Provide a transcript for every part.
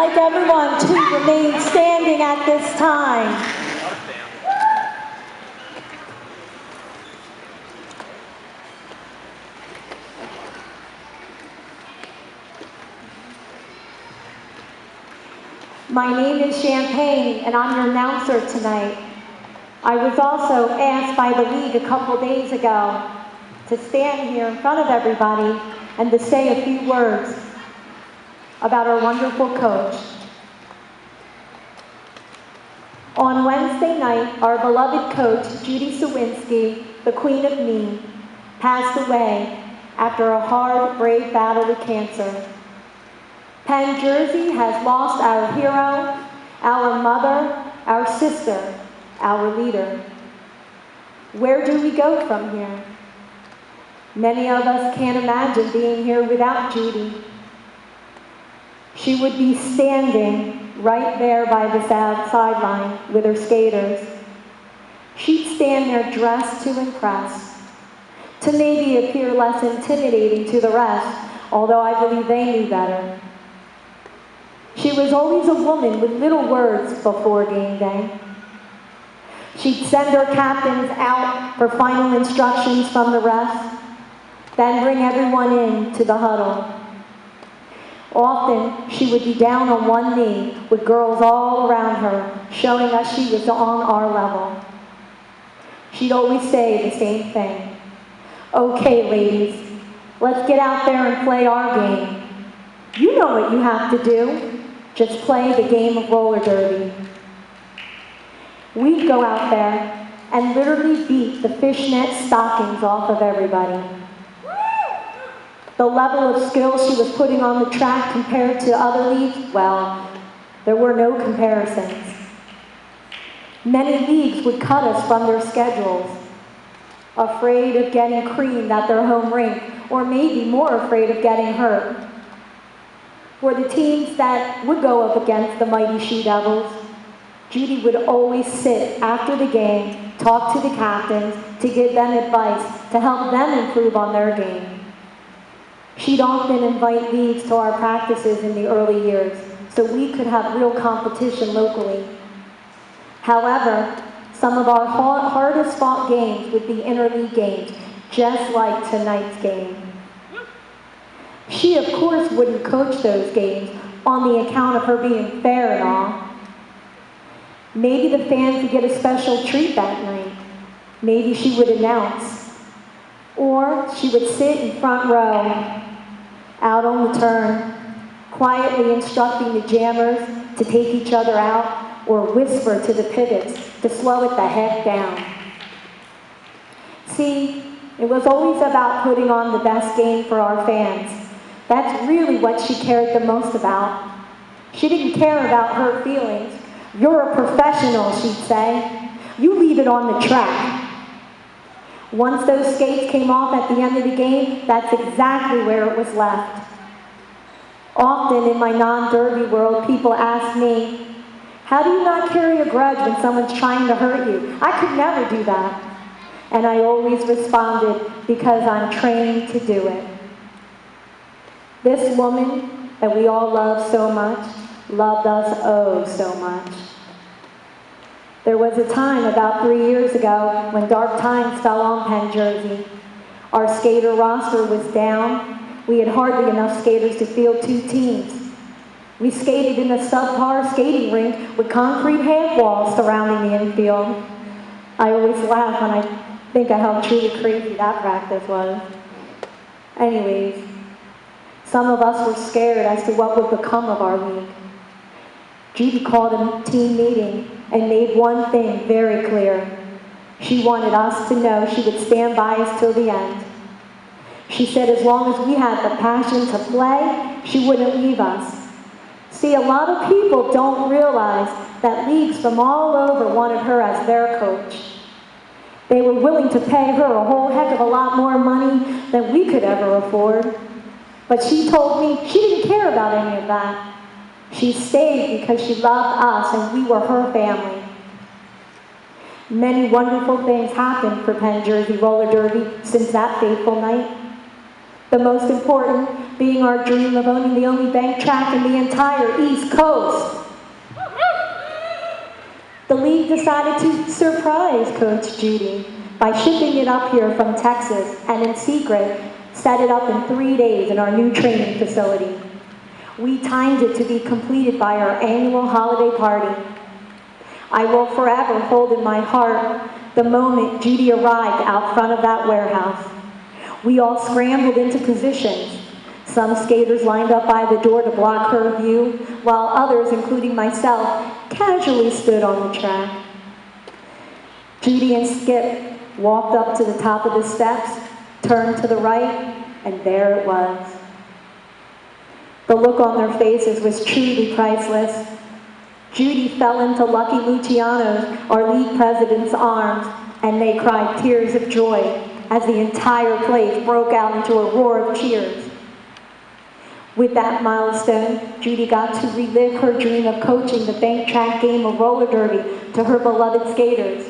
like everyone to remain standing at this time. My name is Champagne, and I'm your announcer tonight. I was also asked by the league a couple days ago to stand here in front of everybody and to say a few words about our wonderful coach. On Wednesday night, our beloved coach, Judy Sowinski, the Queen of Mean, passed away after a hard, brave battle with cancer. Penn Jersey has lost our hero, our mother, our sister, our leader. Where do we go from here? Many of us can't imagine being here without Judy. She would be standing right there by the sideline with her skaters. She'd stand there dressed to impress, to maybe appear less intimidating to the rest, although I believe they knew better. She was always a woman with little words before game day. She'd send her captains out for final instructions from the refs, then bring everyone in to the huddle. Often, she would be down on one knee with girls all around her, showing us she was on our level. She'd always say the same thing. Okay, ladies, let's get out there and play our game. You know what you have to do. Just play the game of roller derby. We'd go out there and literally beat the fishnet stockings off of everybody. The level of skill she was putting on the track compared to other leagues, well, there were no comparisons. Many leagues would cut us from their schedules, afraid of getting creamed at their home rink, or maybe more afraid of getting hurt. For the teams that would go up against the mighty She Devils, Judy would always sit after the game, talk to the captains, to give them advice, to help them improve on their game. She'd often invite leagues to our practices in the early years, so we could have real competition locally. However, some of our hardest fought games would be interleague games, just like tonight's game. She, of course, wouldn't coach those games on the account of her being fair and all. Maybe the fans would get a special treat that night. Maybe she would announce. Or she would sit in front row, out on the turn, quietly instructing the jammers to take each other out, or whisper to the pivots to slow it the heck down. See, it was always about putting on the best game for our fans. That's really what she cared the most about. She didn't care about her feelings. You're a professional, she'd say. You leave it on the track. Once those skates came off at the end of the game, that's exactly where it was left. Often in my non-derby world, people ask me, how do you not carry a grudge when someone's trying to hurt you? I could never do that. And I always responded, because I'm trained to do it. This woman that we all love so much, loved us oh so much. There was a time about 3 years ago when dark times fell on Penn Jersey. Our skater roster was down. We had hardly enough skaters to field 2 teams. We skated in a subpar skating rink with concrete half walls surrounding the infield. I always laugh when I think of how truly crazy that practice was. Anyways, some of us were scared as to what would become of our league. Judy called a team meeting and made one thing very clear. She wanted us to know she would stand by us till the end. She said as long as we had the passion to play, she wouldn't leave us. See, a lot of people don't realize that leagues from all over wanted her as their coach. They were willing to pay her a whole heck of a lot more money than we could ever afford. But she told me she didn't care about any of that. She stayed because she loved us and we were her family. Many wonderful things happened for Penn Jersey Roller Derby since that fateful night. The most important being our dream of owning the only bank track in the entire East Coast. The league decided to surprise Coach Judy by shipping it up here from Texas and in secret set it up in 3 days in our new training facility. We timed it to be completed by our annual holiday party. I will forever hold in my heart the moment Judy arrived out front of that warehouse. We all scrambled into positions. Some skaters lined up by the door to block her view, while others, including myself, casually stood on the track. Judy and Skip walked up to the top of the steps, turned to the right, and there it was. The look on their faces was truly priceless. Judy fell into Lucky Luciano's, our league president's, arms, and they cried tears of joy as the entire place broke out into a roar of cheers. With that milestone, Judy got to relive her dream of coaching the bank track game of roller derby to her beloved skaters,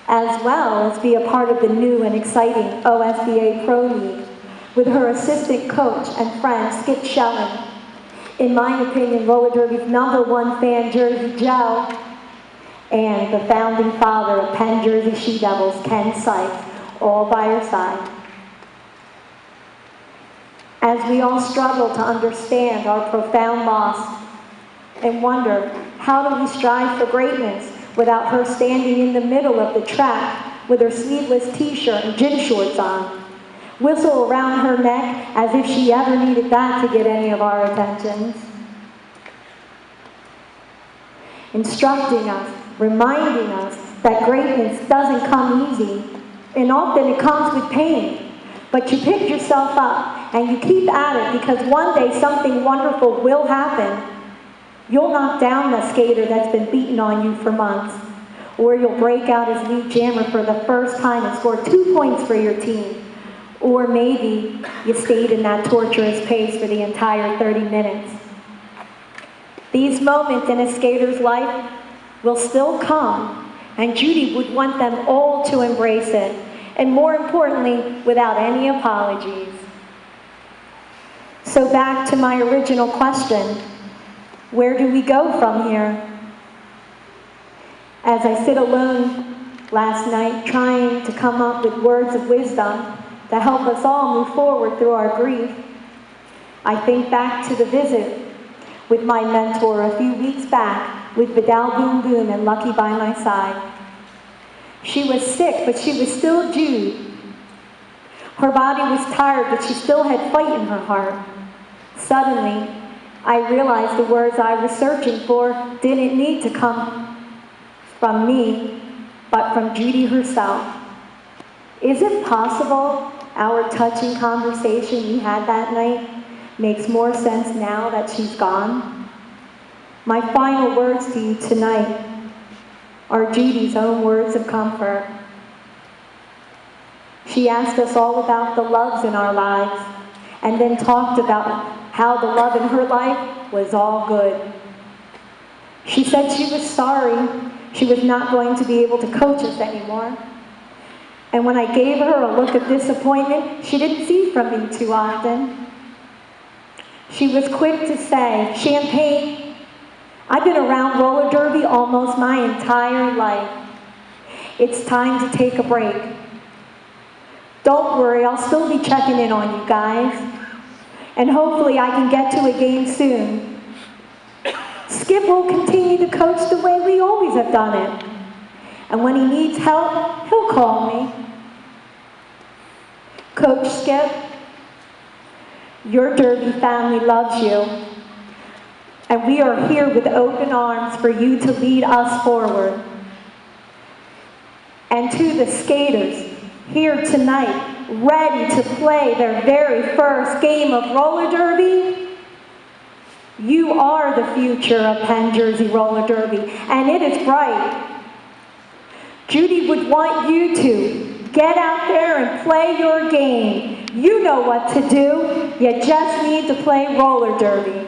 as well as be a part of the new and exciting OSBA Pro League with her assistant coach and friend, Skip Schellen. In my opinion, roller derby's #1 fan, Jersey Joe, and the founding father of Penn Jersey She Devils, Ken Sykes, all by her side. As we all struggle to understand our profound loss and wonder, how do we strive for greatness without her standing in the middle of the track with her sleeveless t-shirt and gym shorts on, whistle around her neck as if she ever needed that to get any of our attentions, instructing us, reminding us that greatness doesn't come easy, and often it comes with pain. But you pick yourself up and you keep at it, because one day something wonderful will happen. You'll knock down the skater that's been beating on you for months, or you'll break out as lead jammer for the first time and score 2 points for your team. Or maybe you stayed in that torturous pace for the entire 30 minutes. These moments in a skater's life will still come, and Judy would want them all to embrace it, and more importantly, without any apologies. So back to my original question, where do we go from here? As I sit alone last night trying to come up with words of wisdom to help us all move forward through our grief, I think back to the visit with my mentor a few weeks back with Vidal Boom Boom and Lucky by my side. She was sick, but she was still Jude. Her body was tired, but she still had fight in her heart. Suddenly, I realized the words I was searching for didn't need to come from me, but from Judy herself. Is it possible our touching conversation we had that night makes more sense now that she's gone? My final words to you tonight are Judy's own words of comfort. She asked us all about the loves in our lives, and then talked about how the love in her life was all good. She said she was sorry she was not going to be able to coach us anymore. And when I gave her a look of disappointment she didn't see from me too often, she was quick to say, "Champagne, I've been around roller derby almost my entire life. It's time to take a break. Don't worry, I'll still be checking in on you guys. And hopefully I can get to a game soon. Skip will continue to coach the way we always have done it. And when he needs help, he'll call me. Coach Skip, your derby family loves you. And we are here with open arms for you to lead us forward. And to the skaters here tonight, ready to play their very first game of roller derby, you are the future of Penn Jersey roller derby, and it is bright. Judy would want you to get out there and play your game. You know what to do. You just need to play roller derby.